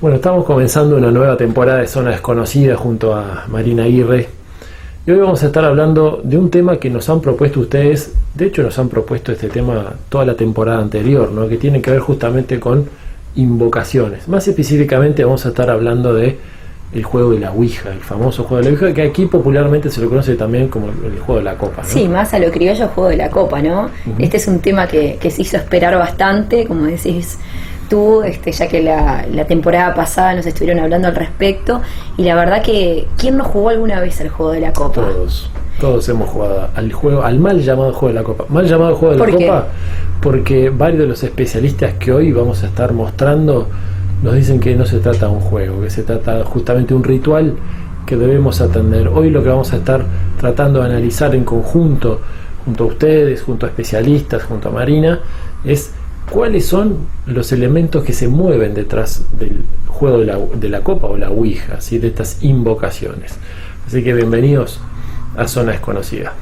Bueno, estamos comenzando una nueva temporada de Zona Desconocida junto a Marina Aguirre. Y hoy vamos a estar hablando de un tema que nos han propuesto ustedes. De hecho, nos han propuesto este tema toda la temporada anterior, ¿no? Que tiene que ver justamente con invocaciones. Más específicamente vamos a estar hablando de el juego de la Ouija, el famoso juego de la Ouija, que aquí popularmente se lo conoce también como el juego de la copa, ¿no? Sí, más a lo criollo, juego de la copa, ¿no? Este es un tema que se hizo esperar bastante, como decís tú, ya que la temporada pasada nos estuvieron hablando al respecto, y la verdad que ¿quién no jugó alguna vez al juego de la copa? Todos hemos jugado al mal llamado juego de la copa. Mal llamado juego de la copa porque varios de los especialistas que hoy vamos a estar mostrando nos dicen que no se trata de un juego, que se trata justamente de un ritual que debemos atender. Hoy lo que vamos a estar tratando de analizar en conjunto, junto a ustedes, junto a especialistas, junto a Marina, es cuáles son los elementos que se mueven detrás del juego de la copa o la Ouija, ¿sí? De estas invocaciones. Así que bienvenidos a Zona Desconocida.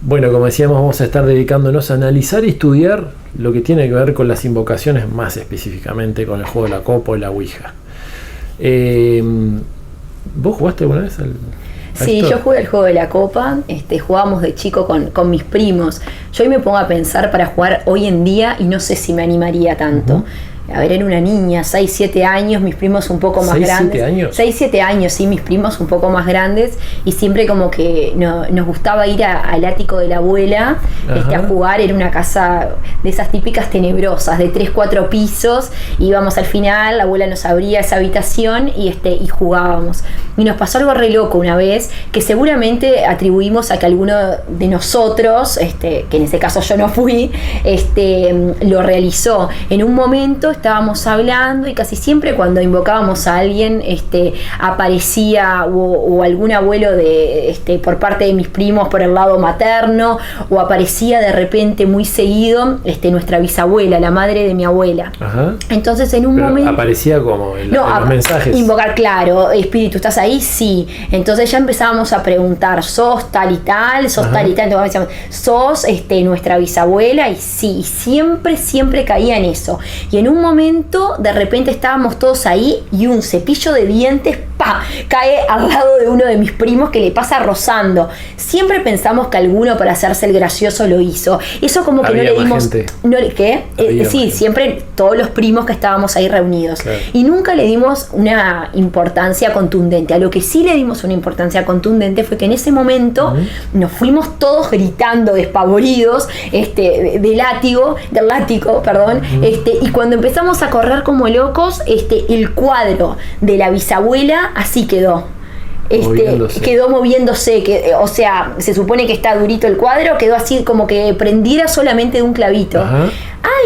Bueno, como decíamos, vamos a estar dedicándonos a analizar y estudiar lo que tiene que ver con las invocaciones, más específicamente con el juego de la copa o la Ouija. ¿Vos jugaste alguna vez Sí, yo jugué al juego de la copa, jugábamos de chico con mis primos. Yo hoy me pongo a pensar para jugar hoy en día y no sé si me animaría tanto. A ver, era una niña, 6, 7 años, mis primos un poco más grandes. ¿6, 7 años? 6, 7 años, sí, mis primos un poco más grandes. Y siempre como que nos gustaba ir al ático de la abuela a jugar. Era una casa de esas típicas tenebrosas, de 3, 4 pisos. Íbamos al final, la abuela nos abría esa habitación y jugábamos. Y nos pasó algo re loco una vez, que seguramente atribuimos a que alguno de nosotros, que en ese caso yo no fui, lo realizó. En un momento estábamos hablando y casi siempre cuando invocábamos a alguien aparecía o algún abuelo por parte de mis primos por el lado materno, o aparecía de repente muy seguido nuestra bisabuela, la madre de mi abuela. Entonces en un momento aparecía como en los mensajes. Invocar, claro, espíritu, ¿estás ahí? Sí. Entonces ya empezábamos a preguntar, ¿sos tal y tal? ¿Sos tal y tal? Entonces decíamos, ¿sos nuestra bisabuela? Y sí, siempre caía en eso. Y en un momento, de repente estábamos todos ahí y un cepillo de dientes cae al lado de uno de mis primos, que le pasa rozando. Siempre pensamos que alguno, para hacerse el gracioso, lo hizo. Eso como que había no le dimos... Sí, siempre todos los primos que estábamos ahí reunidos. Claro. Y nunca le dimos una importancia contundente. A lo que sí le dimos una importancia contundente fue que en ese momento nos fuimos todos gritando, despavoridos, del látigo, y cuando empezamos a correr como locos, el cuadro de la bisabuela así quedó. Quedó moviéndose, o sea, se supone que está durito el cuadro, quedó así como que prendiera solamente de un clavito.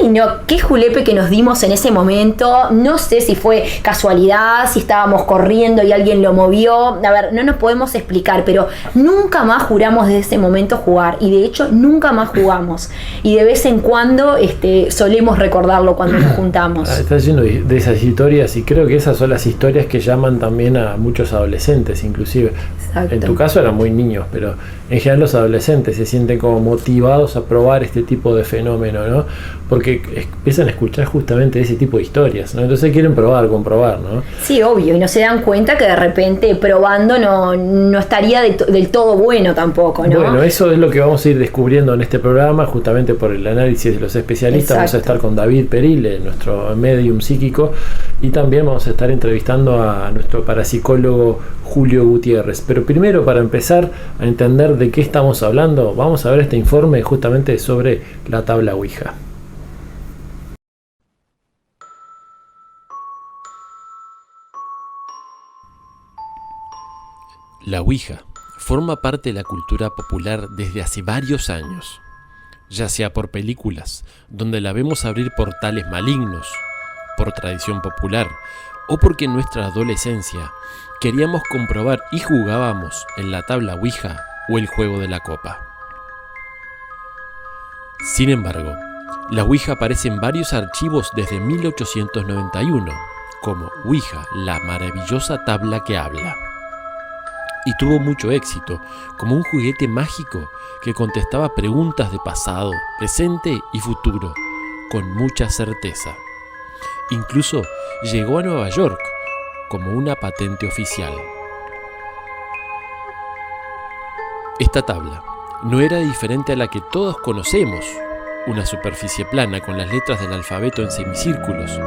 Ay, no, qué julepe que nos dimos en ese momento. No sé si fue casualidad, si estábamos corriendo y alguien lo movió. A ver, no nos podemos explicar, pero nunca más juramos desde ese momento jugar. Y de hecho, nunca más jugamos. Y de vez en cuando solemos recordarlo cuando nos juntamos. Está lleno de esas historias, y creo que esas son las historias que llaman también a muchos adolescentes, inclusive. Exacto. En tu caso eran muy niños, pero en general los adolescentes se sienten como motivados a probar este tipo de fenómeno, ¿no? porque empiezan a escuchar justamente ese tipo de historias, ¿no? Entonces quieren comprobar, ¿no? Sí, obvio, y no se dan cuenta que de repente probando no estaría del todo bueno tampoco, ¿no? Bueno, eso es lo que vamos a ir descubriendo en este programa, justamente por el análisis de los especialistas. Exacto. Vamos a estar con David Perile, nuestro medium psíquico, y también vamos a estar entrevistando a nuestro parapsicólogo Julio Gutiérrez. Pero primero, para empezar a entender de qué estamos hablando, vamos a ver este informe justamente sobre la tabla Ouija. La Ouija forma parte de la cultura popular desde hace varios años, ya sea por películas, donde la vemos abrir portales malignos, por tradición popular, o porque en nuestra adolescencia queríamos comprobar y jugábamos en la tabla Ouija o el juego de la copa. Sin embargo, la Ouija aparece en varios archivos desde 1891, como Ouija, la maravillosa tabla que habla. Y tuvo mucho éxito como un juguete mágico que contestaba preguntas de pasado, presente y futuro con mucha certeza. Incluso llegó a Nueva York como una patente oficial. Esta tabla no era diferente a la que todos conocemos, una superficie plana con las letras del alfabeto en semicírculos,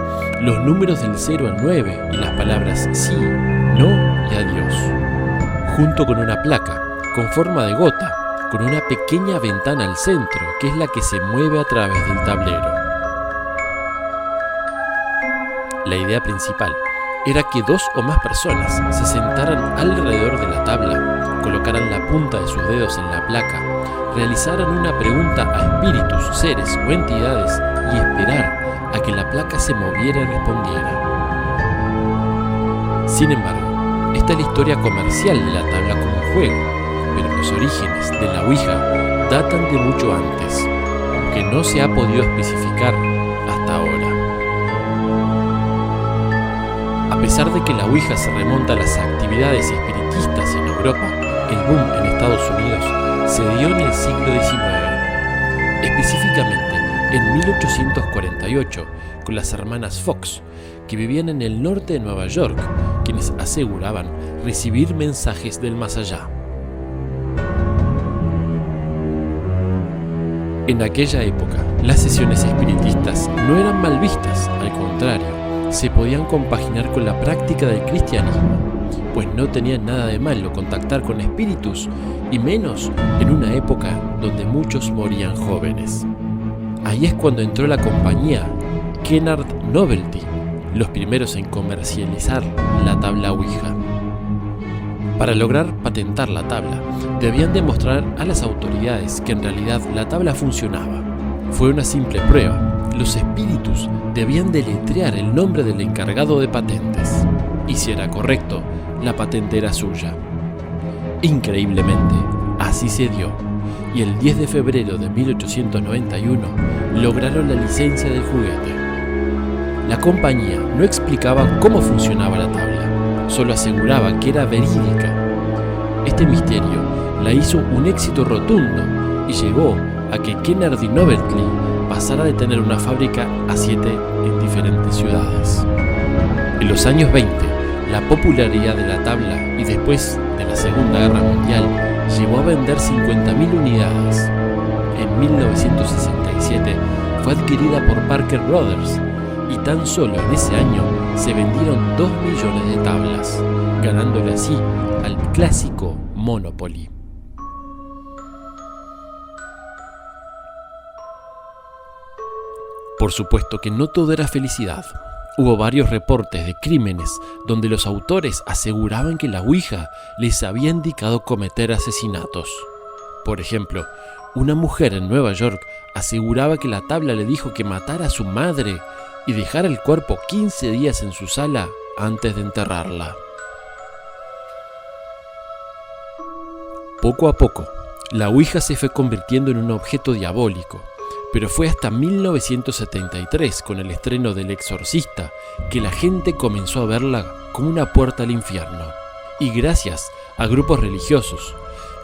los números del 0 al 9 y las palabras sí, no y adiós, junto con una placa con forma de gota, con una pequeña ventana al centro, que es la que se mueve a través del tablero. La idea principal era que 2 o más personas se sentaran alrededor de la tabla, colocaran la punta de sus dedos en la placa, realizaran una pregunta a espíritus, seres o entidades y esperar a que la placa se moviera y respondiera. Sin embargo, esta es la historia comercial de la tabla como juego, pero los orígenes de la Ouija datan de mucho antes, aunque no se ha podido especificar hasta ahora. A pesar de que la Ouija se remonta a las actividades espiritistas en Europa, el boom en Estados Unidos se dio en el siglo XIX, específicamente en 1848, con las hermanas Fox, que vivían en el norte de Nueva York, quienes aseguraban recibir mensajes del más allá. En aquella época, las sesiones espiritistas no eran mal vistas, al contrario, se podían compaginar con la práctica del cristianismo, pues no tenían nada de malo contactar con espíritus, y menos en una época donde muchos morían jóvenes. Ahí es cuando entró la compañía Kennard Novelty, los primeros en comercializar la tabla Ouija. Para lograr patentar la tabla, debían demostrar a las autoridades que en realidad la tabla funcionaba. Fue una simple prueba. Los espíritus debían deletrear el nombre del encargado de patentes, y si era correcto, la patente era suya. Increíblemente, así se dio, y el 10 de febrero de 1891 lograron la licencia del juguete. La compañía no explicaba cómo funcionaba la tabla, solo aseguraba que era verídica. Este misterio la hizo un éxito rotundo y llevó a que Kennard Novelty pasara de tener una fábrica a 7 en diferentes ciudades. En los años 20, la popularidad de la tabla y después de la Segunda Guerra Mundial llegó a vender 50.000 unidades. En 1967 fue adquirida por Parker Brothers y tan solo en ese año se vendieron 2 millones de tablas, ganándole así al clásico Monopoly. Por supuesto que no todo era felicidad. Hubo varios reportes de crímenes donde los autores aseguraban que la Ouija les había indicado cometer asesinatos. Por ejemplo, una mujer en Nueva York aseguraba que la tabla le dijo que matara a su madre y dejara el cuerpo 15 días en su sala antes de enterrarla. Poco a poco, la Ouija se fue convirtiendo en un objeto diabólico. Pero fue hasta 1973, con el estreno del Exorcista, que la gente comenzó a verla como una puerta al infierno. Y gracias a grupos religiosos,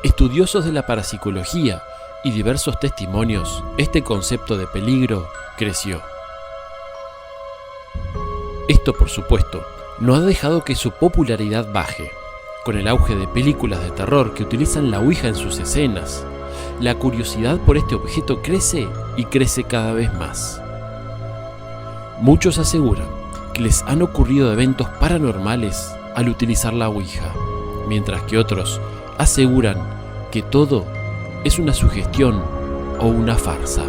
estudiosos de la parapsicología y diversos testimonios, este concepto de peligro creció. Esto, por supuesto, no ha dejado que su popularidad baje. Con el auge de películas de terror que utilizan la Ouija en sus escenas, la curiosidad por este objeto crece y crece cada vez más. Muchos aseguran que les han ocurrido eventos paranormales al utilizar la Ouija, mientras que otros aseguran que todo es una sugestión o una farsa.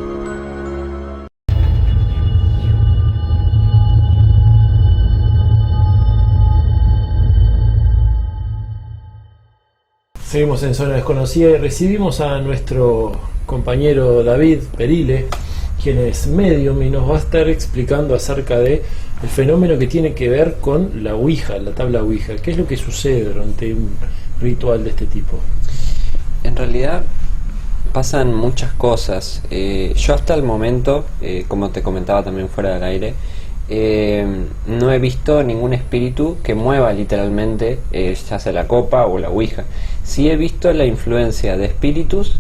Seguimos en Zona Desconocida y recibimos a nuestro compañero David Perile, quien es medium y nos va a estar explicando acerca de el fenómeno que tiene que ver con la Ouija, la tabla Ouija. ¿Qué es lo que sucede durante un ritual de este tipo? En realidad pasan muchas cosas. Yo hasta el momento, como te comentaba también fuera del aire, no he visto ningún espíritu que mueva literalmente ya sea la copa o la Ouija. Sí he visto la influencia de espíritus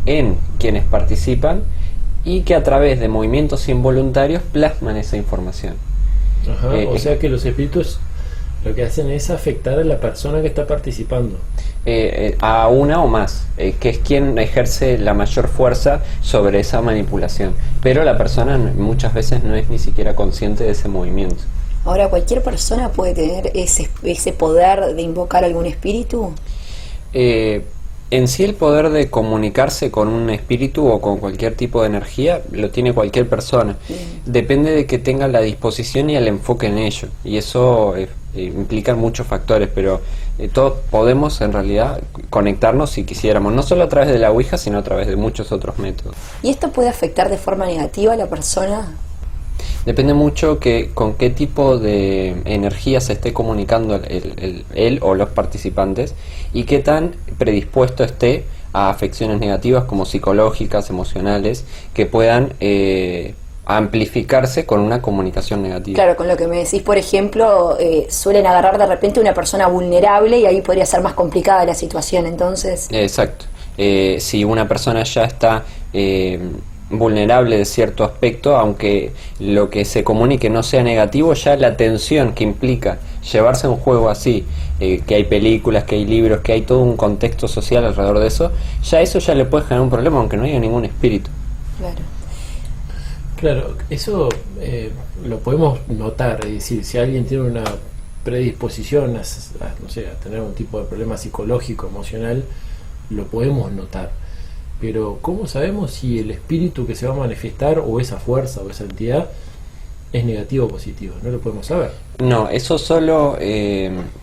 en quienes participan y que a través de movimientos involuntarios plasman esa información. Ajá, o sea que los espíritus lo que hacen es afectar a la persona que está participando. A una o más, que es quien ejerce la mayor fuerza sobre esa manipulación. Pero la persona muchas veces no es ni siquiera consciente de ese movimiento. Ahora, ¿cualquier persona puede tener ese poder de invocar algún espíritu? En sí el poder de comunicarse con un espíritu o con cualquier tipo de energía lo tiene cualquier persona. Depende de que tenga la disposición y el enfoque en ello. Y eso implica muchos factores, pero todos podemos en realidad conectarnos si quisiéramos, no solo a través de la Ouija, sino a través de muchos otros métodos. ¿Y esto puede afectar de forma negativa a la persona? Depende mucho con qué tipo de energía se esté comunicando él o los participantes y qué tan predispuesto esté a afecciones negativas como psicológicas, emocionales, que puedan amplificarse con una comunicación negativa. Claro, con lo que me decís, por ejemplo, suelen agarrar de repente una persona vulnerable y ahí podría ser más complicada la situación, entonces... Exacto. Si una persona ya está... vulnerable de cierto aspecto, aunque lo que se comunique no sea negativo, ya la tensión que implica llevarse un juego así, que hay películas, que hay libros, que hay todo un contexto social alrededor de eso, eso ya le puede generar un problema aunque no haya ningún espíritu. Claro, eso lo podemos notar, es decir, si alguien tiene una predisposición no sé, a tener un tipo de problema psicológico, emocional, lo podemos notar. Pero ¿cómo sabemos si el espíritu que se va a manifestar o esa fuerza o esa entidad es negativo o positivo? No lo podemos saber. No, eso solo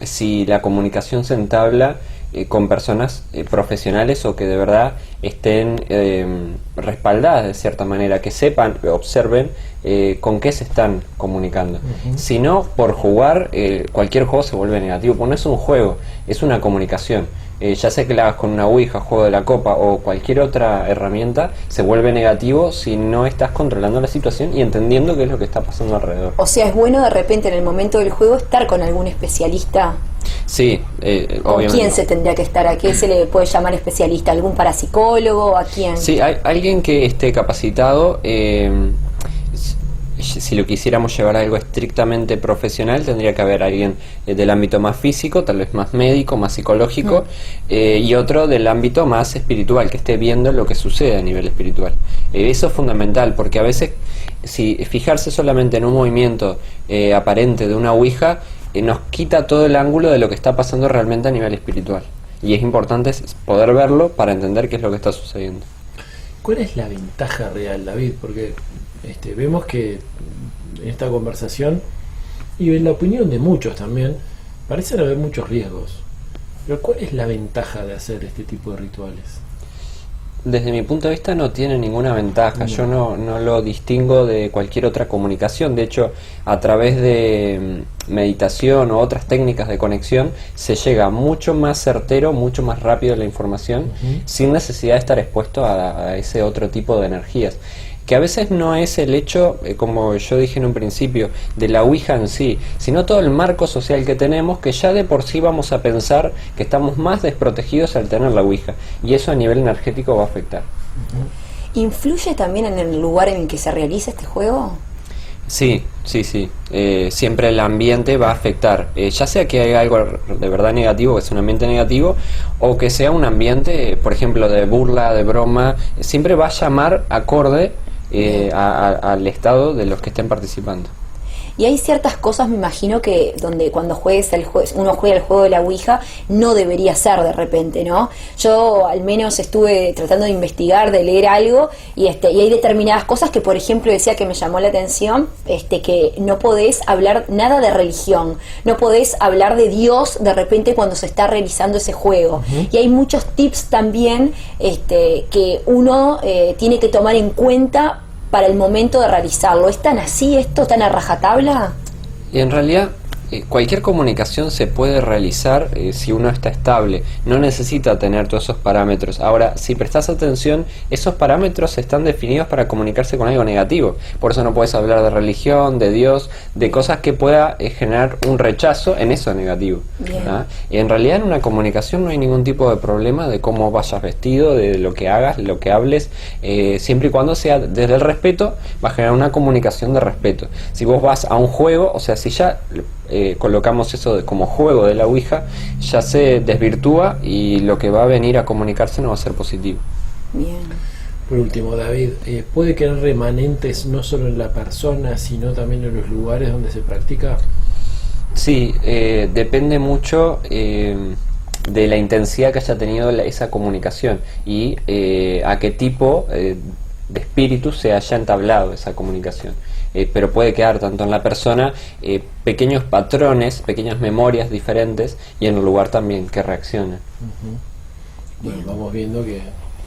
si la comunicación se entabla con personas profesionales o que de verdad estén respaldadas de cierta manera, que sepan, observen con qué se están comunicando. Si no, por jugar, cualquier juego se vuelve negativo, porque no es un juego, es una comunicación. Ya sea que la hagas con una Ouija, juego de la copa o cualquier otra herramienta, se vuelve negativo si no estás controlando la situación y entendiendo qué es lo que está pasando alrededor. O sea, es bueno de repente en el momento del juego estar con algún especialista. Sí, obviamente. ¿Con quién se tendría que estar? ¿A qué se le puede llamar especialista? ¿Algún parapsicólogo? ¿A quién? Sí, hay alguien que esté capacitado. Si lo quisiéramos llevar a algo estrictamente profesional, tendría que haber alguien del ámbito más físico, tal vez más médico, más psicológico, y otro del ámbito más espiritual, que esté viendo lo que sucede a nivel espiritual. Eso es fundamental, porque a veces si fijarse solamente en un movimiento aparente de una Ouija nos quita todo el ángulo de lo que está pasando realmente a nivel espiritual, y es importante poder verlo para entender qué es lo que está sucediendo. ¿Cuál es la ventaja real, David? Porque vemos que en esta conversación y en la opinión de muchos también parecen haber muchos riesgos, pero ¿cuál es la ventaja de hacer este tipo de rituales? Desde mi punto de vista no tiene ninguna ventaja. Yo no lo distingo de cualquier otra comunicación. De hecho, a través de meditación o otras técnicas de conexión se llega mucho más certero, mucho más rápido a la información, sin necesidad de estar expuesto a ese otro tipo de energías. Que a veces no es el hecho, como yo dije en un principio, de la Ouija en sí, sino todo el marco social que tenemos, que ya de por sí vamos a pensar que estamos más desprotegidos al tener la Ouija, y eso a nivel energético va a afectar. ¿Influye también en el lugar en el que se realiza este juego? Sí. Siempre el ambiente va a afectar, ya sea que haya algo de verdad negativo, que sea un ambiente negativo, o que sea un ambiente, por ejemplo, de burla, de broma, siempre va a llamar acorde al estado de los que estén participando. Y hay ciertas cosas, me imagino, que donde cuando uno juega el juego de la Ouija, no debería ser de repente, ¿no? Yo al menos estuve tratando de investigar, de leer algo, y hay determinadas cosas que, por ejemplo, decía que me llamó la atención, que no podés hablar nada de religión, no podés hablar de Dios de repente cuando se está realizando ese juego. Uh-huh. Y hay muchos tips también que uno tiene que tomar en cuenta para el momento de realizarlo. ¿Es tan así esto, tan a rajatabla? Y en realidad cualquier comunicación se puede realizar si uno está estable, no necesita tener todos esos parámetros. Ahora, si prestas atención, esos parámetros están definidos para comunicarse con algo negativo, por eso no puedes hablar de religión, de Dios, de cosas que pueda generar un rechazo en eso negativo. ¿Ah? Y en realidad en una comunicación no hay ningún tipo de problema de cómo vayas vestido, de lo que hagas, lo que hables, siempre y cuando sea desde el respeto, va a generar una comunicación de respeto. Si vos vas a un juego, o sea, si ya colocamos eso como juego de la Ouija, ya se desvirtúa y lo que va a venir a comunicarse no va a ser positivo. Bien. Por último, David, ¿puede quedar remanentes no solo en la persona, sino también en los lugares donde se practica? Sí, depende mucho de la intensidad que haya tenido esa comunicación y a qué tipo de espíritu se haya entablado esa comunicación. Pero puede quedar tanto en la persona pequeños patrones, pequeñas memorias diferentes, y en el lugar también que reaccionan. Uh-huh. Bueno, vamos viendo que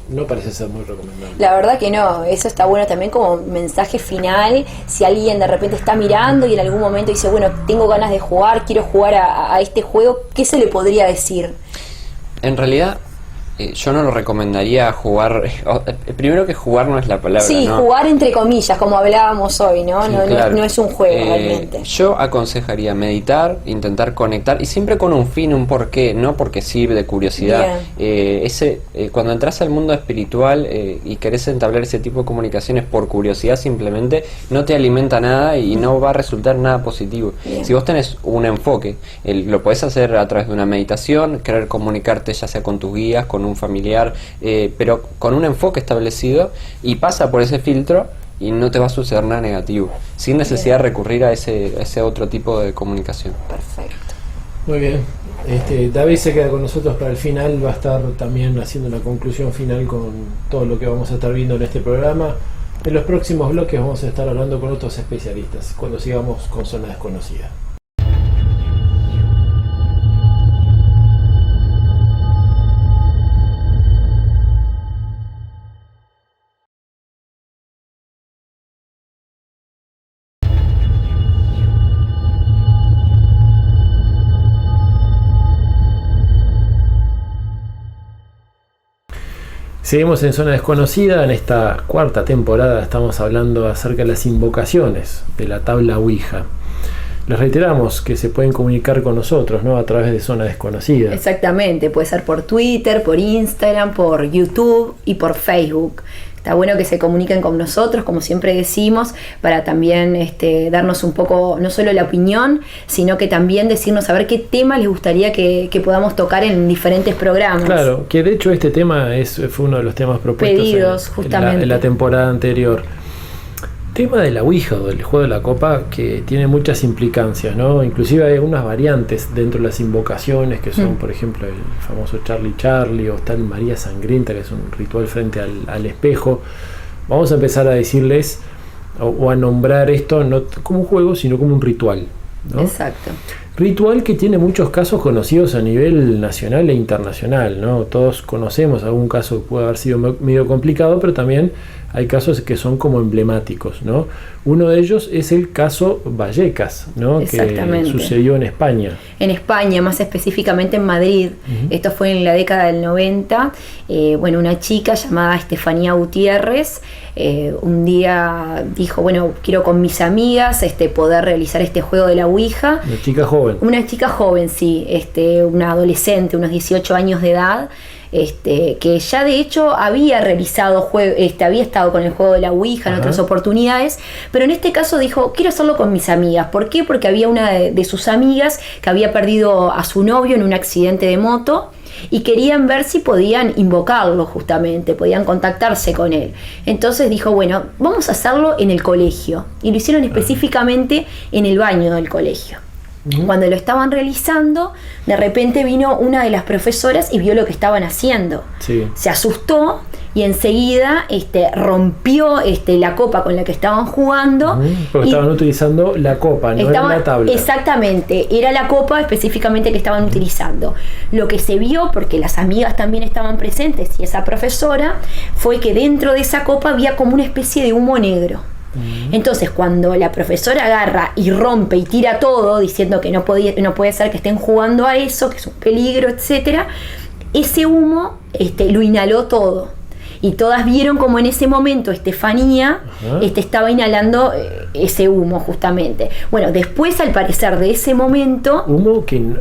no parece ser muy recomendable. La verdad que no, eso está bueno también como mensaje final. Si alguien de repente está mirando y en algún momento dice, bueno, tengo ganas de jugar, quiero jugar a este juego, ¿qué se le podría decir? En realidad yo no lo recomendaría jugar. Primero que jugar no es la palabra. Sí, ¿no? Jugar entre comillas, como hablábamos hoy, ¿no? Sí, claro. No es un juego realmente. Yo aconsejaría meditar, intentar conectar, y siempre con un fin, un porqué, no porque sirve de curiosidad. Cuando entras al mundo espiritual y querés entablar ese tipo de comunicaciones por curiosidad, simplemente no te alimenta nada y no va a resultar nada positivo. Bien. Si vos tenés un enfoque, lo podés hacer a través de una meditación, querer comunicarte ya sea con tus guías, con un familiar, pero con un enfoque establecido, y pasa por ese filtro y no te va a suceder nada negativo, sin necesidad de recurrir a ese otro tipo de comunicación. Perfecto. Muy bien. David se queda con nosotros para el final, va a estar también haciendo una conclusión final con todo lo que vamos a estar viendo en este programa. En los próximos bloques vamos a estar hablando con otros especialistas cuando sigamos con Zona Desconocida. Seguimos en Zona Desconocida. En esta cuarta temporada estamos hablando acerca de las invocaciones de la tabla Ouija. Les reiteramos que se pueden comunicar con nosotros, ¿no? A través de Zona Desconocida. Exactamente, puede ser por Twitter, por Instagram, por YouTube y por Facebook. Está bueno que se comuniquen con nosotros, como siempre decimos, para también darnos un poco, no solo la opinión, sino que también decirnos a ver qué tema les gustaría que podamos tocar en diferentes programas. Claro, que de hecho este tema fue uno de los temas propuestos pedidos, justamente. En la temporada anterior. Tema de la Ouija o del juego de la copa, que tiene muchas implicancias, ¿no? Inclusive hay unas variantes dentro de las invocaciones que son, por ejemplo, el famoso Charlie Charlie, o está el María Sangrienta, que es un ritual frente al espejo. Vamos a empezar a decirles o a nombrar esto no como un juego, sino como un ritual, ¿no? Exacto. Ritual que tiene muchos casos conocidos a nivel nacional e internacional, ¿no? Todos conocemos algún caso que puede haber sido medio complicado, pero también hay casos que son como emblemáticos, ¿no? Uno de ellos es el caso Vallecas, ¿no? Que sucedió en España. En España, más específicamente en Madrid. Uh-huh. Esto fue en la década del 90. Una chica llamada Estefanía Gutiérrez un día dijo, bueno, quiero con mis amigas poder realizar este juego de la Ouija. Una chica joven. Una chica joven, sí. Una adolescente, unos 18 años de edad. que ya de hecho había realizado había estado con el juego de la Ouija en otras oportunidades, pero en este caso dijo, quiero hacerlo con mis amigas. ¿Por qué? Porque había una de sus amigas que había perdido a su novio en un accidente de moto y querían ver si podían invocarlo justamente, podían contactarse con él. Entonces dijo, bueno, vamos a hacerlo en el colegio, y lo hicieron específicamente en el baño del colegio. Cuando lo estaban realizando, de repente vino una de las profesoras y vio lo que estaban haciendo. Sí. Se asustó y enseguida rompió la copa con la que estaban jugando. Porque estaban utilizando la copa, no era la tabla. Exactamente, era la copa específicamente que estaban utilizando. Lo que se vio, porque las amigas también estaban presentes y esa profesora, fue que dentro de esa copa había como una especie de humo negro. Entonces cuando la profesora agarra y rompe y tira todo diciendo que no puede ser que estén jugando a eso, que es un peligro, etcétera, ese humo lo inhaló todo. Y todas vieron como en ese momento Estefanía estaba inhalando ese humo justamente. Bueno, después al parecer de ese momento... Humo que no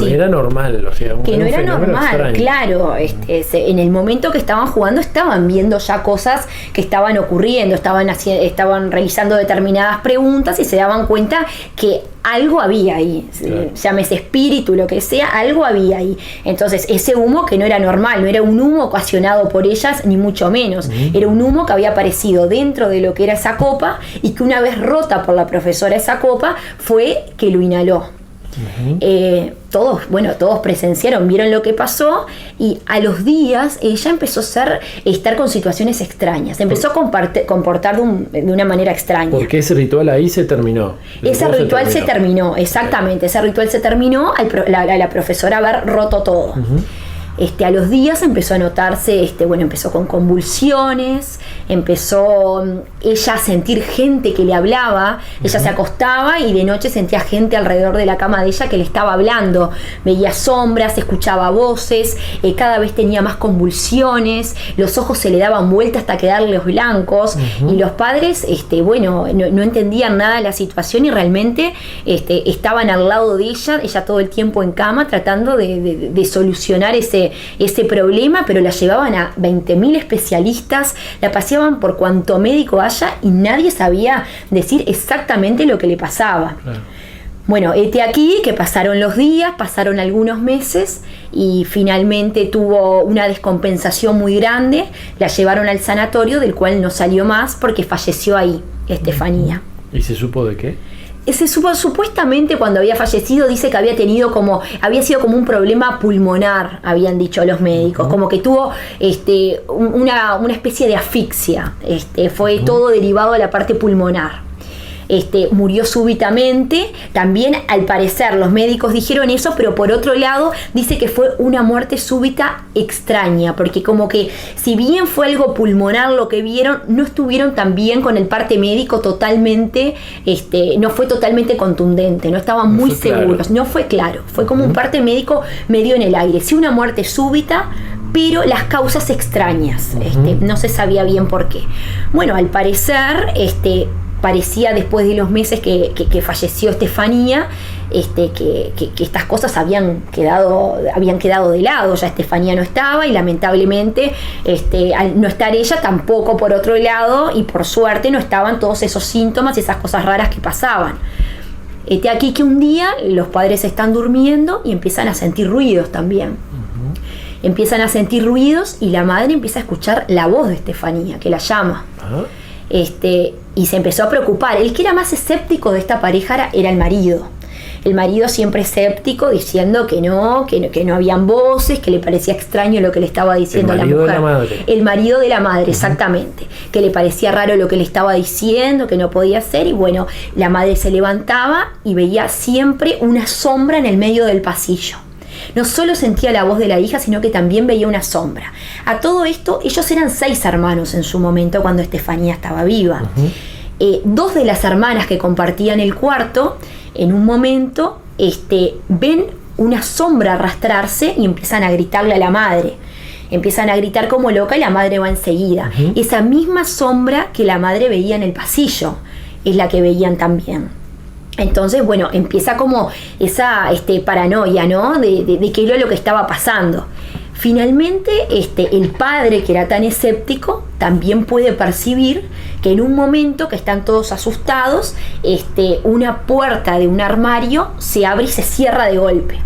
era normal, o sea, que no era normal, extraño. Claro. En el momento que estaban jugando estaban viendo ya cosas que estaban ocurriendo, estaban realizando determinadas preguntas y se daban cuenta que algo había ahí, claro. Llámese espíritu, lo que sea, algo había ahí. Entonces ese humo que no era normal, no era un humo ocasionado por ellas, ni mucho menos. Era un humo que había aparecido dentro de lo que era esa copa y que una vez rota por la profesora esa copa, fue que lo inhaló. Todos presenciaron, vieron lo que pasó, y a los días ella empezó a estar con situaciones extrañas, empezó a comportar de una manera extraña. Porque ese ritual ahí se terminó. Ese ritual se terminó, exactamente. Ese ritual se terminó al la profesora haber roto todo. A los días empezó a notarse, empezó con convulsiones, empezó ella a sentir gente que le hablaba, ella se acostaba y de noche sentía gente alrededor de la cama de ella que le estaba hablando, veía sombras, escuchaba voces, cada vez tenía más convulsiones, los ojos se le daban vueltas hasta quedarles blancos, y los padres, no entendían nada de la situación y realmente estaban al lado de ella todo el tiempo en cama tratando de solucionar ese problema, pero la llevaban a 20.000 especialistas, la paseaban por cuanto médico haya y nadie sabía decir exactamente lo que le pasaba. Claro. Bueno, aquí que pasaron los días, pasaron algunos meses y finalmente tuvo una descompensación muy grande, la llevaron al sanatorio del cual no salió más porque falleció ahí, Estefanía. ¿Y se supo de qué? Supuestamente cuando había fallecido dice que había sido como un problema pulmonar, habían dicho los médicos, como que tuvo una especie de asfixia, fue todo derivado de la parte pulmonar. Murió súbitamente, también al parecer los médicos dijeron eso, pero por otro lado dice que fue una muerte súbita extraña, porque como que si bien fue algo pulmonar lo que vieron, no estuvieron tan bien con el parte médico totalmente, no fue totalmente contundente, no estaban muy seguros, no fue claro, fue como un parte médico medio en el aire, sí una muerte súbita, pero las causas extrañas, no se sabía bien por qué. Bueno, al parecer, parecía después de los meses que falleció Estefanía, que estas cosas habían quedado de lado, ya Estefanía no estaba y lamentablemente al no estar ella tampoco por otro lado, y por suerte no estaban todos esos síntomas y esas cosas raras que pasaban. Aquí que un día los padres están durmiendo y empiezan a sentir ruidos también. Empiezan a sentir ruidos y la madre empieza a escuchar la voz de Estefanía que la llama. Y se empezó a preocupar. El que era más escéptico de esta pareja era el marido. El marido siempre escéptico, diciendo que no habían voces, que le parecía extraño lo que le estaba diciendo a la mujer. El marido de la madre, exactamente. Que le parecía raro lo que le estaba diciendo, que no podía ser. Y bueno, la madre se levantaba y veía siempre una sombra en el medio del pasillo. No solo sentía la voz de la hija, sino que también veía una sombra. A todo esto, ellos eran 6 hermanos en su momento cuando Estefanía estaba viva. 2 de las hermanas que compartían el cuarto, en un momento ven una sombra arrastrarse y empiezan a gritarle a la madre. Empiezan a gritar como loca y la madre va enseguida. Esa misma sombra que la madre veía en el pasillo es la que veían también. Entonces, bueno, empieza como esa paranoia, ¿no? De qué era lo que estaba pasando. Finalmente, el padre, que era tan escéptico, también puede percibir que en un momento que están todos asustados, una puerta de un armario se abre y se cierra de golpe.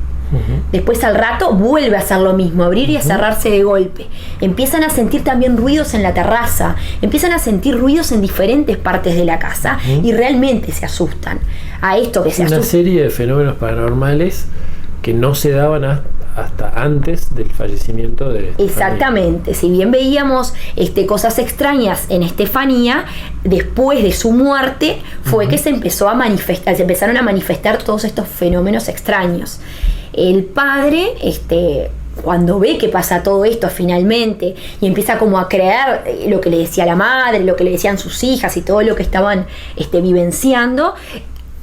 Después al rato vuelve a hacer lo mismo, abrir y a cerrarse de golpe. Empiezan a sentir también ruidos en la terraza, empiezan a sentir ruidos en diferentes partes de la casa y realmente se asustan. A esto que se asustan. Una serie de fenómenos paranormales que no se daban hasta antes del fallecimiento de Estefanía. Exactamente, si bien veíamos cosas extrañas en Estefanía, después de su muerte fue que se empezaron a manifestar todos estos fenómenos extraños. El padre, cuando ve que pasa todo esto finalmente y empieza como a creer lo que le decía la madre, lo que le decían sus hijas y todo lo que estaban vivenciando,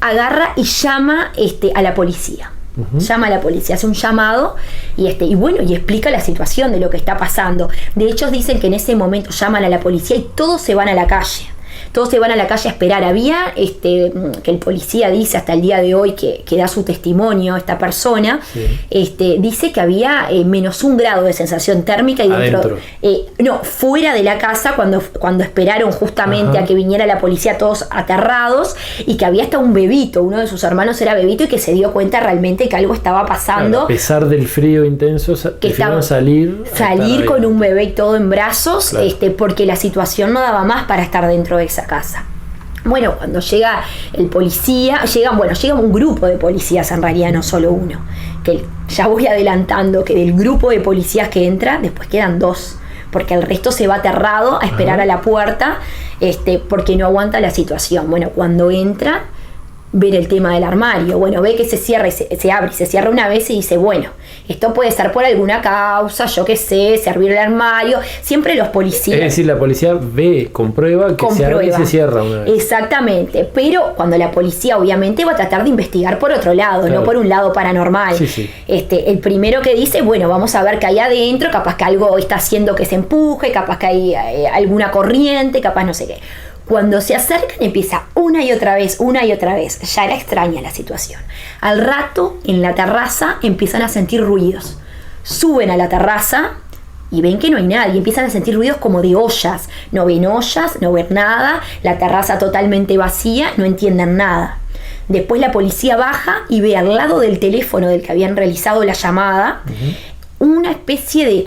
agarra y llama a la policía. Llama a la policía, hace un llamado y explica la situación de lo que está pasando. De hecho, dicen que en ese momento llaman a la policía y todos se van a la calle. Todos se van a la calle a esperar. Había, que el policía dice hasta el día de hoy que da su testimonio, esta persona, dice que había -1 grado de sensación térmica y fuera de la casa cuando esperaron justamente a que viniera la policía, todos aterrados, y que había hasta un bebito, uno de sus hermanos era bebito y que se dio cuenta realmente que algo estaba pasando. Claro, a pesar del frío intenso, prefirieron salir con un bebé y todo en brazos, claro. Porque la situación no daba más para estar dentro de esa casa. Bueno, cuando llega el policía, llega un grupo de policías, en realidad no solo uno, que ya voy adelantando que del grupo de policías que entra, después quedan 2, porque el resto se va aterrado a esperar a la puerta, porque no aguanta la situación. Bueno, cuando entra, ver el tema del armario, ve que se cierra y se abre y se cierra una vez y dice, bueno, esto puede ser por alguna causa, yo qué sé, se abrió el armario. Siempre los policías... Es decir, la policía comprueba que se abre y se cierra una vez. Exactamente, pero cuando la policía obviamente va a tratar de investigar por otro lado, claro. No por un lado paranormal. Sí. El primero que dice, bueno, vamos a ver qué hay adentro, capaz que algo está haciendo que se empuje, capaz que hay alguna corriente, capaz no sé qué. Cuando se acercan empieza una y otra vez, ya era extraña la situación. Al rato, en la terraza, empiezan a sentir ruidos. Suben a la terraza y ven que no hay nadie, empiezan a sentir ruidos como de ollas. No ven ollas, no ven nada, la terraza totalmente vacía, no entienden nada. Después la policía baja y ve al lado del teléfono del que habían realizado la llamada, una especie de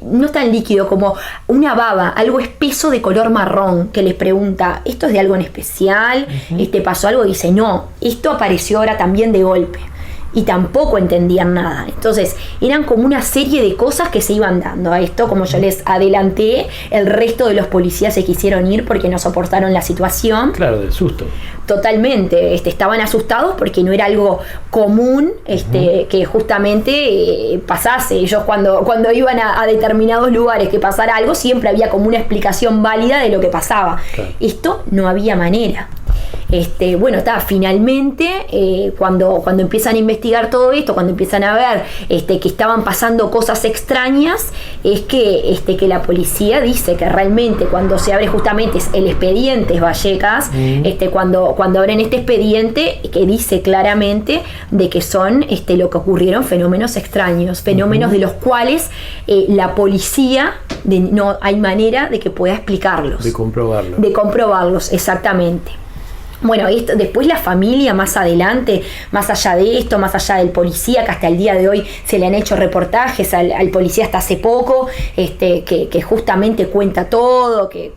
no tan líquido, como una baba, algo espeso de color marrón, que les pregunta, ¿esto es de algo en especial? ¿Pasó algo? Y dice, no, esto apareció ahora también de golpe. Y tampoco entendían nada. Entonces eran como una serie de cosas que se iban dando. A esto, como yo les adelanté, el resto de los policías se quisieron ir porque no soportaron la situación. Claro, del susto. Totalmente, estaban asustados porque no era algo común que justamente pasase. Ellos cuando iban a determinados lugares que pasara algo, siempre había como una explicación válida de lo que pasaba. Claro. Esto no había manera. Finalmente, cuando empiezan a investigar todo esto, cuando empiezan a ver que estaban pasando cosas extrañas, es que la policía dice que realmente cuando se abre justamente el expediente Vallecas, cuando abren este expediente, que dice claramente de que son lo que ocurrieron fenómenos extraños, fenómenos de los cuales la policía no hay manera de que pueda explicarlos. De comprobarlos, exactamente. Bueno, después la familia más adelante, más allá de esto, más allá del policía, que hasta el día de hoy se le han hecho reportajes al policía hasta hace poco, que justamente cuenta todo, que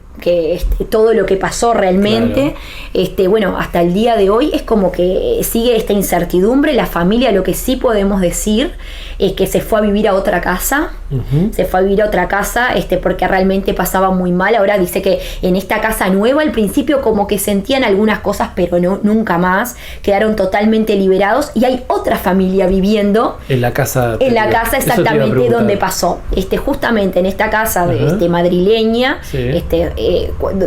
todo lo que pasó realmente, claro. Hasta el día de hoy es como que sigue esta incertidumbre. La familia, lo que sí podemos decir es que se fue a vivir a otra casa, porque realmente pasaba muy mal. Ahora dice que en esta casa nueva al principio como que sentían algunas cosas, pero nunca más, quedaron totalmente liberados, y hay otra familia viviendo en la casa exactamente donde pasó, justamente en esta casa madrileña, sí.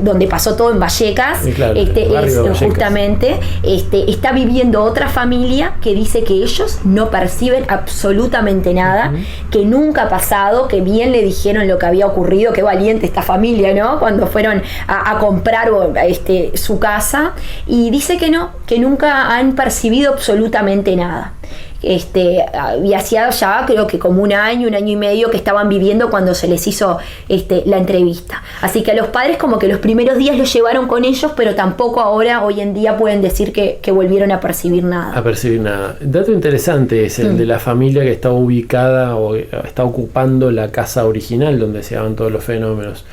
Donde pasó todo en Vallecas, claro, Vallecas. Justamente está viviendo otra familia que dice que ellos no perciben absolutamente nada, que nunca ha pasado, que bien le dijeron lo que había ocurrido, qué valiente esta familia, ¿no? Cuando fueron a comprar su casa, y dice que no, que nunca han percibido absolutamente nada, y hacía ya creo que como un año y medio que estaban viviendo cuando se les hizo la entrevista. Así que a los padres como que los primeros días los llevaron con ellos, pero tampoco hoy en día pueden decir que volvieron a percibir nada. Dato interesante es el de la familia que está ubicada o está ocupando la casa original donde se daban todos los fenómenos.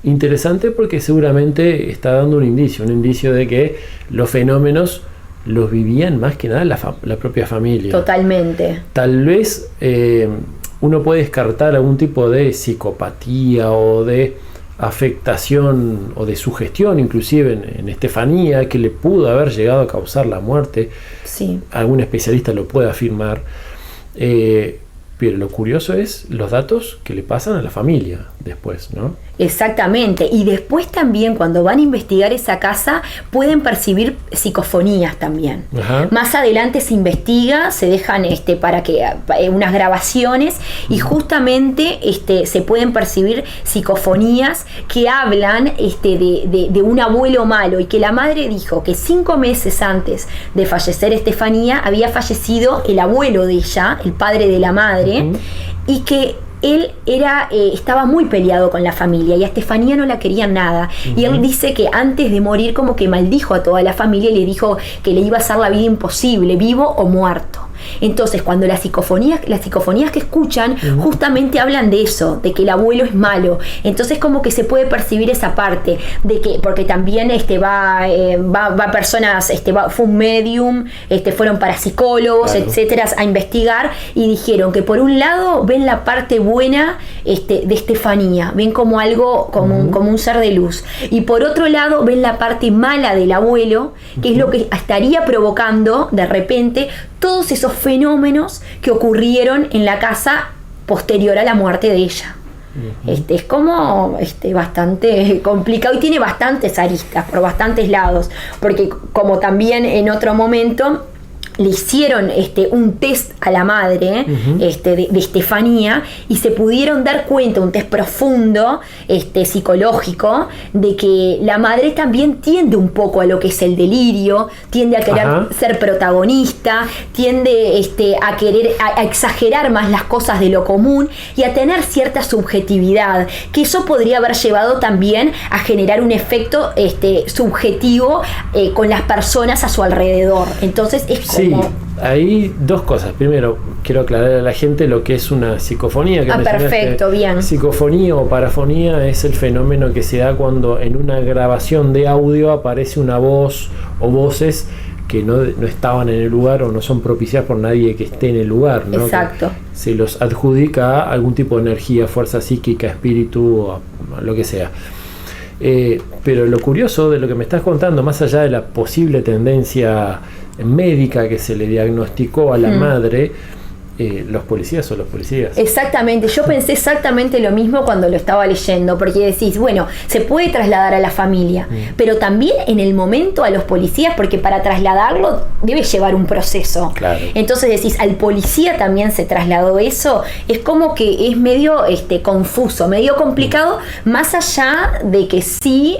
Interesante porque seguramente está dando un indicio de que los fenómenos los vivían más que nada la propia familia. Totalmente. Tal vez uno puede descartar algún tipo de psicopatía o de afectación o de sugestión inclusive en Estefanía que le pudo haber llegado a causar la muerte. Sí. Algún especialista lo puede afirmar. Pero lo curioso es los datos que le pasan a la familia después, ¿no? Exactamente, y después también cuando van a investigar esa casa pueden percibir psicofonías también. Ajá. Más adelante se investiga, se dejan para que unas grabaciones y justamente se pueden percibir psicofonías que hablan de un abuelo malo y que la madre dijo que 5 meses antes de fallecer Estefanía había fallecido el abuelo de ella, el padre de la madre, uh-huh. Y que él estaba muy peleado con la familia y a Estefanía no la querían nada. Uh-huh. Y él dice que antes de morir como que maldijo a toda la familia y le dijo que le iba a hacer la vida imposible, vivo o muerto. Entonces cuando las psicofonías que escuchan uh-huh. justamente hablan de eso, de que el abuelo es malo. Entonces como que se puede percibir esa parte de que, porque también va personas, fue un medium, fueron parapsicólogos, claro. etcétera, a investigar y dijeron que por un lado ven la parte buena de Estefanía, ven como algo, como un ser de luz, y por otro lado ven la parte mala del abuelo, que es lo que estaría provocando de repente todos esos fenómenos que ocurrieron en la casa posterior a la muerte de ella. Uh-huh. Es como bastante complicado y tiene bastantes aristas por bastantes lados, porque como también en otro momento le hicieron un test a la madre uh-huh. de Estefanía y se pudieron dar cuenta, un test profundo psicológico, de que la madre también tiende un poco a lo que es el delirio, tiende a querer uh-huh. ser protagonista, tiende a querer a exagerar más las cosas de lo común y a tener cierta subjetividad, que eso podría haber llevado también a generar un efecto subjetivo con las personas a su alrededor. Entonces es como... Sí, hay dos cosas. Primero, quiero aclarar a la gente lo que es una psicofonía. Perfecto, bien. Psicofonía o parafonía es el fenómeno que se da cuando en una grabación de audio aparece una voz o voces que no estaban en el lugar o no son propiciadas por nadie que esté en el lugar, ¿no? Exacto. Que se los adjudica a algún tipo de energía, fuerza psíquica, espíritu, o lo que sea. Pero lo curioso de lo que me estás contando, más allá de la posible tendencia médica que se le diagnosticó a la madre, los policías son los policías. Exactamente, yo pensé exactamente lo mismo cuando lo estaba leyendo, porque decís, bueno, se puede trasladar a la familia, pero también en el momento a los policías, porque para trasladarlo debe llevar un proceso. Claro. Entonces decís, al policía también se trasladó eso, es como que es medio confuso, medio complicado, más allá de que sí,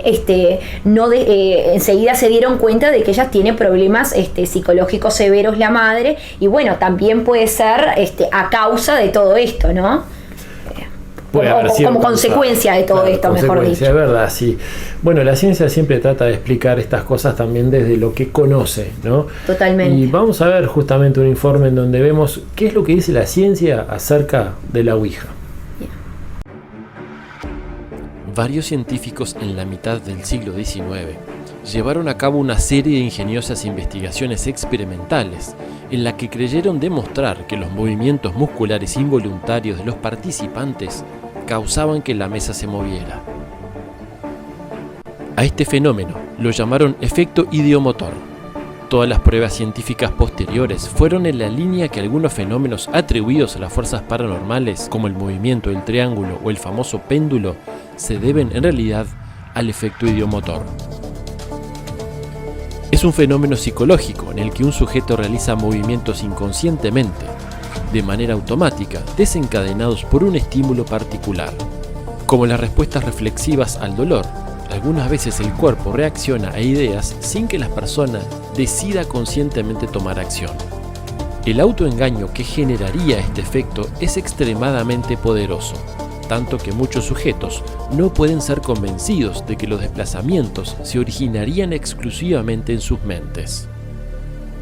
enseguida se dieron cuenta de que ella tiene problemas psicológicos severos la madre, y bueno, también puede ser a causa de todo esto, ¿no? Como consecuencia de todo esto, mejor dicho. Es verdad, sí. Bueno, la ciencia siempre trata de explicar estas cosas también desde lo que conoce, ¿no? Totalmente. Y vamos a ver justamente un informe en donde vemos qué es lo que dice la ciencia acerca de la Ouija. Varios científicos en la mitad del siglo XIX llevaron a cabo una serie de ingeniosas investigaciones experimentales en la que creyeron demostrar que los movimientos musculares involuntarios de los participantes causaban que la mesa se moviera. A este fenómeno lo llamaron efecto idiomotor. Todas las pruebas científicas posteriores fueron en la línea que algunos fenómenos atribuidos a las fuerzas paranormales, como el movimiento del triángulo o el famoso péndulo, se deben en realidad al efecto idiomotor. Es un fenómeno psicológico en el que un sujeto realiza movimientos inconscientemente, de manera automática, desencadenados por un estímulo particular. Como las respuestas reflexivas al dolor, algunas veces el cuerpo reacciona a ideas sin que la persona decida conscientemente tomar acción. El autoengaño que generaría este efecto es extremadamente poderoso, tanto que muchos sujetos no pueden ser convencidos de que los desplazamientos se originarían exclusivamente en sus mentes.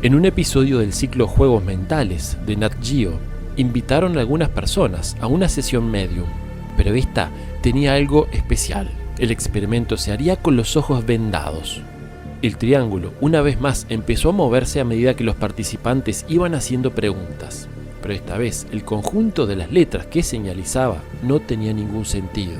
En un episodio del ciclo Juegos Mentales de Nat Geo, invitaron a algunas personas a una sesión medium, pero esta tenía algo especial. El experimento se haría con los ojos vendados. El triángulo, una vez más, empezó a moverse a medida que los participantes iban haciendo preguntas, pero esta vez el conjunto de las letras que señalizaba no tenía ningún sentido.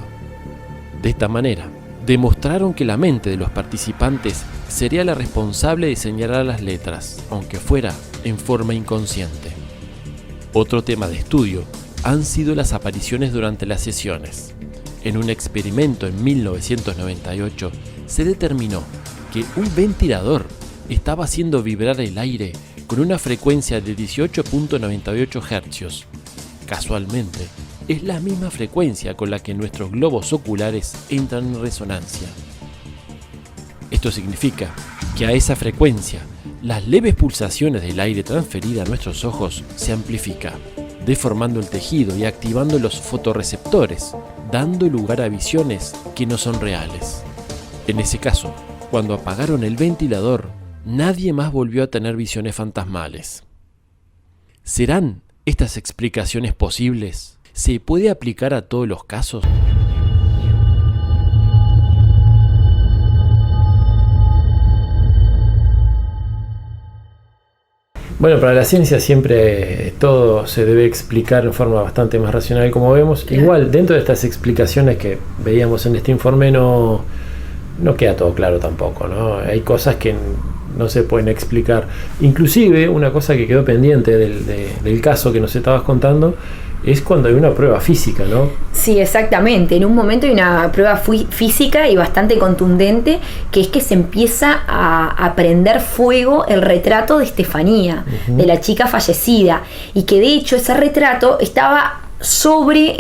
De esta manera, demostraron que la mente de los participantes sería la responsable de señalar las letras, aunque fuera en forma inconsciente. Otro tema de estudio han sido las apariciones durante las sesiones. En un experimento en 1998 se determinó que un ventilador estaba haciendo vibrar el aire con una frecuencia de 18.98 Hz. Casualmente, es la misma frecuencia con la que nuestros globos oculares entran en resonancia. Esto significa que a esa frecuencia, las leves pulsaciones del aire transferida a nuestros ojos se amplifica, deformando el tejido y activando los fotorreceptores, dando lugar a visiones que no son reales. En ese caso, cuando apagaron el ventilador, nadie más volvió a tener visiones fantasmales. ¿Serán estas explicaciones posibles? ¿Se puede aplicar a todos los casos? Bueno, para la ciencia siempre todo se debe explicar en forma bastante más racional, como vemos. Claro. Igual, dentro de estas explicaciones que veíamos en este informe no queda todo claro tampoco, ¿no? Hay cosas que no se pueden explicar. Inclusive, una cosa que quedó pendiente del caso que nos estabas contando es cuando hay una prueba física, ¿no? Sí, exactamente. En un momento hay una prueba física y bastante contundente, que es que se empieza a prender fuego el retrato de Estefanía, de la chica fallecida, y que de hecho ese retrato estaba sobre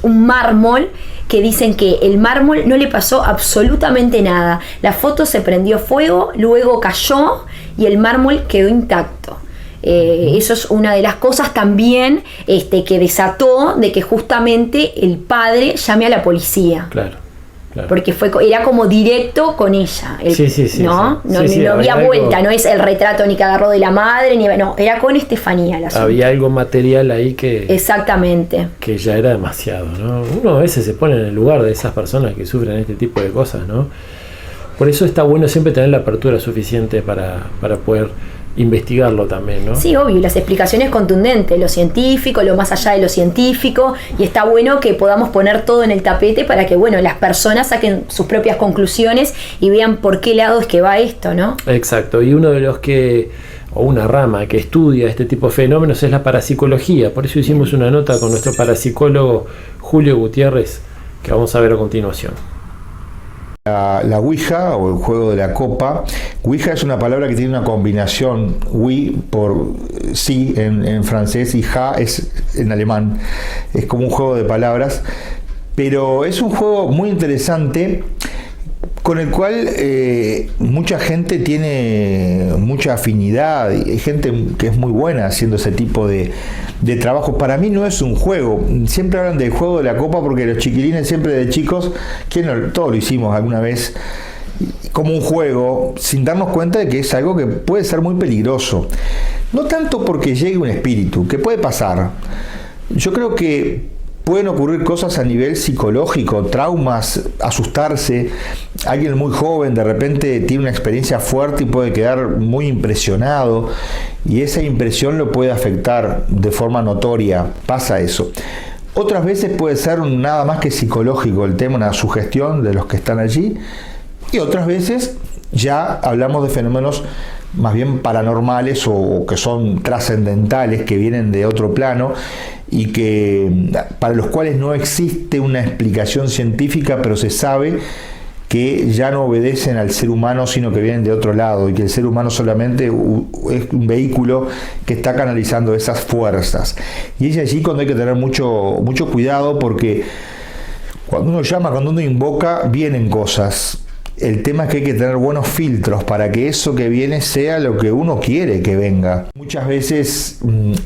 un mármol, que dicen que el mármol no le pasó absolutamente nada. La foto se prendió fuego, luego cayó y el mármol quedó intacto. Eso es una de las cosas también que desató de que justamente el padre llame a la policía. Claro. Porque era como directo con ella. Sí. ¿No? No había vuelta, no es el retrato ni que agarró de la madre, no, era con Estefanía la asunto. Había algo material ahí que... Exactamente. Que ya era demasiado, ¿no? Uno a veces se pone en el lugar de esas personas que sufren este tipo de cosas, ¿no? Por eso está bueno siempre tener la apertura suficiente para poder investigarlo también, ¿no? Sí, obvio, y las explicaciones contundentes, lo científico, lo más allá de lo científico, y está bueno que podamos poner todo en el tapete para que, bueno, las personas saquen sus propias conclusiones y vean por qué lado es que va esto, ¿no? Exacto, y uno de los o una rama que estudia este tipo de fenómenos es la parapsicología. Por eso hicimos una nota con nuestro parapsicólogo Julio Gutiérrez, que vamos a ver a continuación. La Ouija, o el juego de la copa. Ouija es una palabra que tiene una combinación, oui por sí en francés y ja es en alemán. Es como un juego de palabras, pero es un juego muy interesante con el cual mucha gente tiene mucha afinidad, y hay gente que es muy buena haciendo ese tipo de trabajo. Para mí no es un juego. Siempre hablan del juego de la copa porque los chiquilines siempre de chicos, todos lo hicimos alguna vez, como un juego, sin darnos cuenta de que es algo que puede ser muy peligroso. No tanto porque llegue un espíritu, que puede pasar. Yo creo que pueden ocurrir cosas a nivel psicológico, traumas, asustarse. Alguien muy joven de repente tiene una experiencia fuerte y puede quedar muy impresionado, y esa impresión lo puede afectar de forma notoria. Pasa eso. Otras veces puede ser nada más que psicológico el tema, una sugestión de los que están allí, y otras veces ya hablamos de fenómenos más bien paranormales o que son trascendentales, que vienen de otro plano y que para los cuales no existe una explicación científica, pero se sabe que ya no obedecen al ser humano, sino que vienen de otro lado, y que el ser humano solamente es un vehículo que está canalizando esas fuerzas. Y es allí cuando hay que tener mucho cuidado, porque cuando uno llama, cuando uno invoca, vienen cosas. El tema es que hay que tener buenos filtros para que eso que viene sea lo que uno quiere que venga. Muchas veces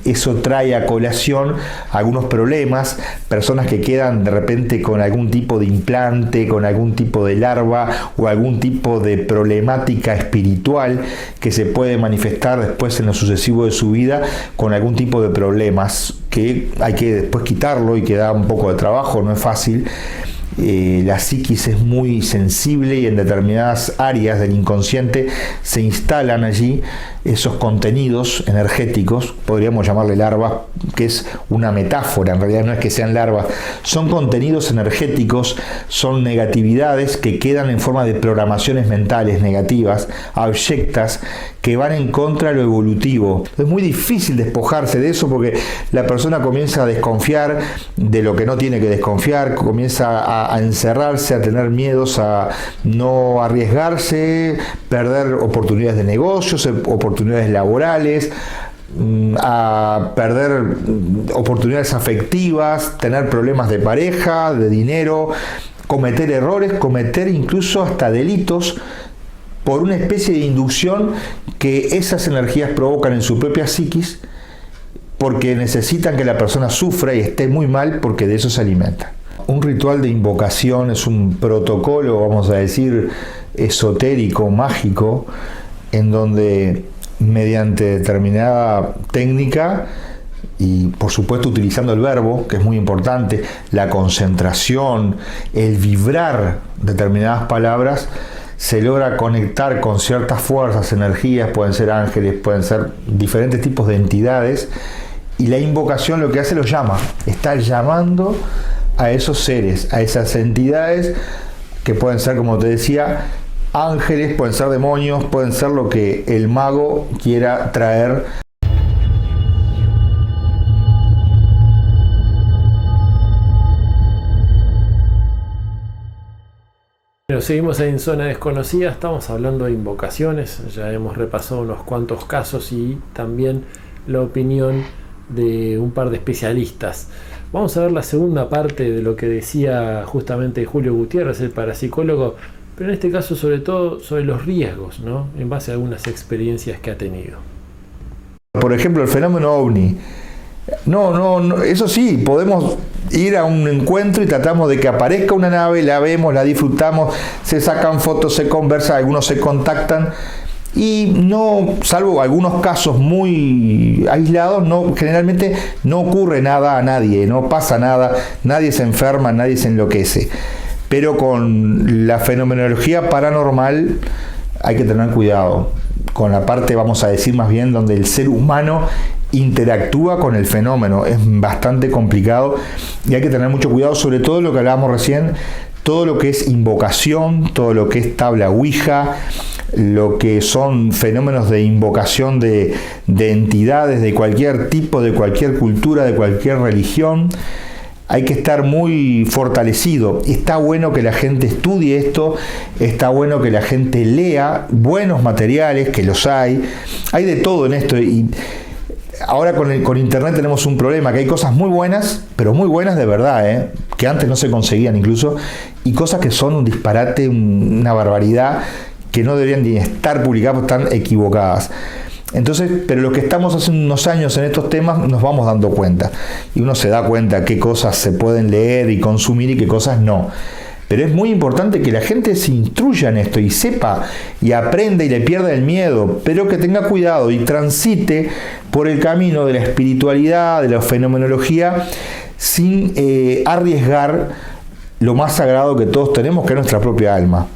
eso trae a colación algunos problemas, personas que quedan de repente con algún tipo de implante, con algún tipo de larva o algún tipo de problemática espiritual que se puede manifestar después en lo sucesivo de su vida con algún tipo de problemas que hay que después quitarlo y que da un poco de trabajo, no es fácil. La psiquis es muy sensible y en determinadas áreas del inconsciente se instalan allí esos contenidos energéticos, podríamos llamarle larvas, que es una metáfora, en realidad no es que sean larvas, son contenidos energéticos, son negatividades que quedan en forma de programaciones mentales negativas, abyectas, que van en contra de lo evolutivo. Es muy difícil despojarse de eso porque la persona comienza a desconfiar de lo que no tiene que desconfiar, comienza a encerrarse, a tener miedos, a no arriesgarse, perder oportunidades de negocios, oportunidades laborales, a perder oportunidades afectivas, tener problemas de pareja, de dinero, cometer errores, cometer incluso hasta delitos por una especie de inducción que esas energías provocan en su propia psiquis, porque necesitan que la persona sufra y esté muy mal porque de eso se alimenta. Un ritual de invocación es un protocolo, vamos a decir, esotérico, mágico, en donde mediante determinada técnica y por supuesto utilizando el verbo, que es muy importante, la concentración, el vibrar determinadas palabras, se logra conectar con ciertas fuerzas, energías, pueden ser ángeles, pueden ser diferentes tipos de entidades, y la invocación lo que hace lo llama, está llamando a esos seres, a esas entidades que pueden ser, como te decía, ángeles, pueden ser demonios, pueden ser lo que el mago quiera traer. Bueno, seguimos en Zona Desconocida, estamos hablando de invocaciones, ya hemos repasado unos cuantos casos y también la opinión de un par de especialistas. Vamos a ver la segunda parte de lo que decía justamente Julio Gutiérrez, el parapsicólogo, pero en este caso sobre todo sobre los riesgos, ¿no? En base a algunas experiencias que ha tenido. Por ejemplo, el fenómeno OVNI. No, eso sí, podemos ir a un encuentro y tratamos de que aparezca una nave, la vemos, la disfrutamos, se sacan fotos, se conversa, algunos se contactan y no, salvo algunos casos muy aislados, generalmente no ocurre nada a nadie, no pasa nada, nadie se enferma, nadie se enloquece. Pero con la fenomenología paranormal hay que tener cuidado, con la parte, vamos a decir más bien, donde el ser humano interactúa con el fenómeno, es bastante complicado y hay que tener mucho cuidado, sobre todo lo que hablábamos recién, todo lo que es invocación, todo lo que es tabla ouija, lo que son fenómenos de invocación de entidades de cualquier tipo, de cualquier cultura, de cualquier religión. Hay que estar muy fortalecido. Está bueno que la gente estudie esto, está bueno que la gente lea buenos materiales, que los hay de todo en esto. Y ahora con internet tenemos un problema, que hay cosas muy buenas, pero muy buenas de verdad, que antes no se conseguían incluso, y cosas que son un disparate, una barbaridad, que no deberían ni estar publicadas, están equivocadas. Entonces, pero los que estamos hace unos años en estos temas nos vamos dando cuenta, y uno se da cuenta qué cosas se pueden leer y consumir y qué cosas no. Pero es muy importante que la gente se instruya en esto y sepa y aprenda y le pierda el miedo, pero que tenga cuidado y transite por el camino de la espiritualidad, de la fenomenología, sin arriesgar lo más sagrado que todos tenemos, que es nuestra propia alma.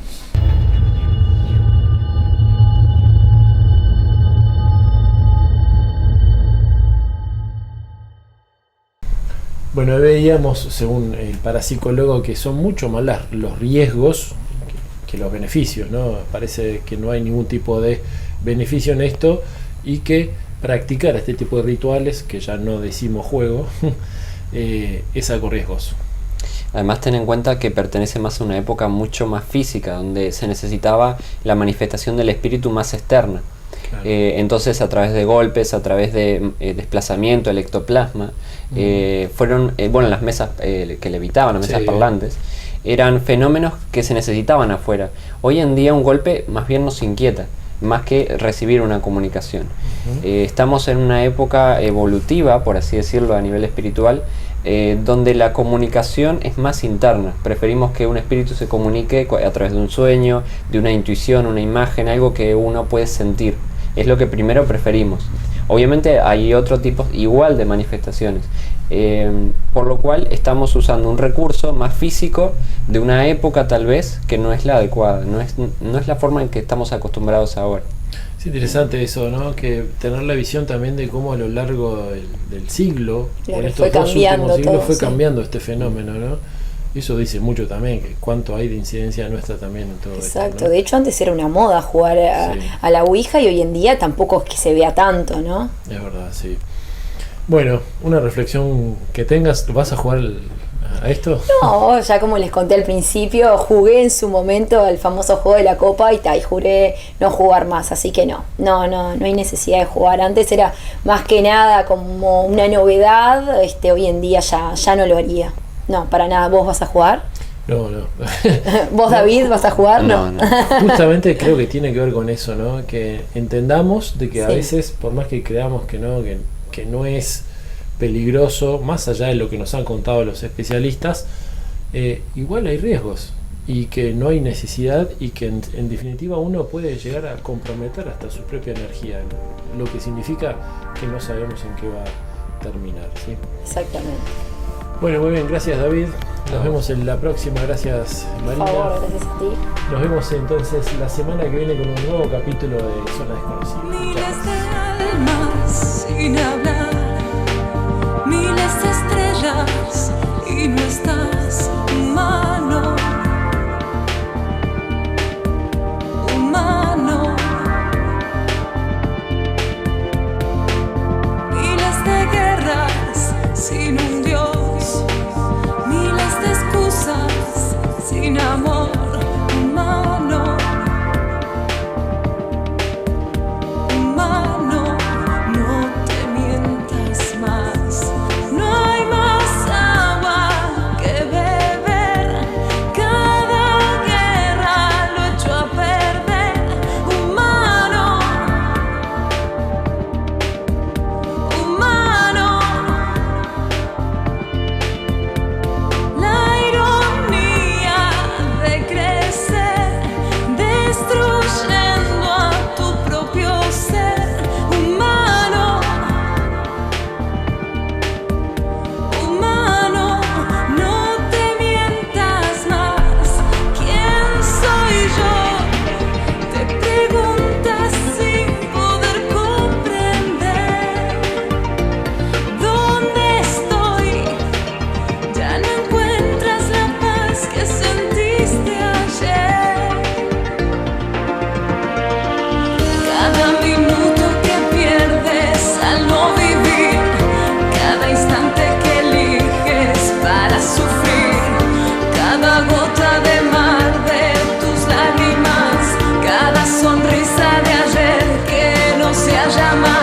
Bueno, veíamos, según el parapsicólogo, que son mucho más los riesgos que los beneficios, ¿no? Parece que no hay ningún tipo de beneficio en esto y que practicar este tipo de rituales, que ya no decimos juego, es algo riesgoso. Además, ten en cuenta que pertenece más a una época mucho más física, donde se necesitaba la manifestación del espíritu más externa. Claro. Entonces, a través de golpes, a través de desplazamiento, el ectoplasma, fueron, las mesas que levitaban, las mesas parlantes, eran fenómenos que se necesitaban afuera. Hoy en día un golpe más bien nos inquieta, más que recibir una comunicación. Estamos en una época evolutiva, por así decirlo, a nivel espiritual, donde la comunicación es más interna. Preferimos que un espíritu se comunique a través de un sueño, de una intuición, una imagen, algo que uno puede sentir. Es lo que primero preferimos. Obviamente hay otro tipo igual de manifestaciones, por lo cual estamos usando un recurso más físico de una época tal vez que no es la adecuada, no es la forma en que estamos acostumbrados ahora. Es interesante eso, ¿no? Que tener la visión también de cómo a lo largo del siglo, claro, en estos dos últimos siglos, fue cambiando este fenómeno, ¿no? Eso dice mucho también, que cuánto hay de incidencia nuestra también en todo esto. Exacto, ¿no? De hecho antes era una moda jugar a la Ouija y hoy en día tampoco es que se vea tanto, ¿no? Es verdad, sí. Bueno, una reflexión que tengas, ¿vas a jugar a esto? No, ya como les conté al principio, jugué en su momento el famoso juego de la copa y juré no jugar más, así que no hay necesidad de jugar. Antes era más que nada como una novedad, hoy en día ya no lo haría. No, para nada. ¿Vos vas a jugar? No. ¿Vos, David, vas a jugar? No. Justamente creo que tiene que ver con eso, ¿no? Que entendamos de que a veces, por más que creamos que no es peligroso, más allá de lo que nos han contado los especialistas, igual hay riesgos y que no hay necesidad y que en definitiva uno puede llegar a comprometer hasta su propia energía, ¿no? Lo que significa que no sabemos en qué va a terminar, ¿sí? Exactamente. Bueno, muy bien, gracias David. Nos vemos en la próxima, gracias Marina. Por favor, gracias a ti. Nos vemos entonces la semana que viene con un nuevo capítulo de Zona Desconocida. Miles de almas sin hablar, miles de estrellas y no estás, humano, humano. Miles de guerras sin un Dios, miles de excusas sin amor, humano, humano. No te mientas más, no hay más agua que beber. Cada guerra lo echó a perder, humano, humano. La ironía de crecer, destruyendo a tu propio ser, humano, humano. No te mientas más. ¿Quién soy yo? Te preguntas sin poder comprender. ¿Dónde estoy? Ya no encuentras la paz que sentiste ayer. Cada minuto que pierdes al no vivir, cada instante que eliges para sufrir, cada gota de mar de tus lágrimas, cada sonrisa de ayer que no se ha llamado.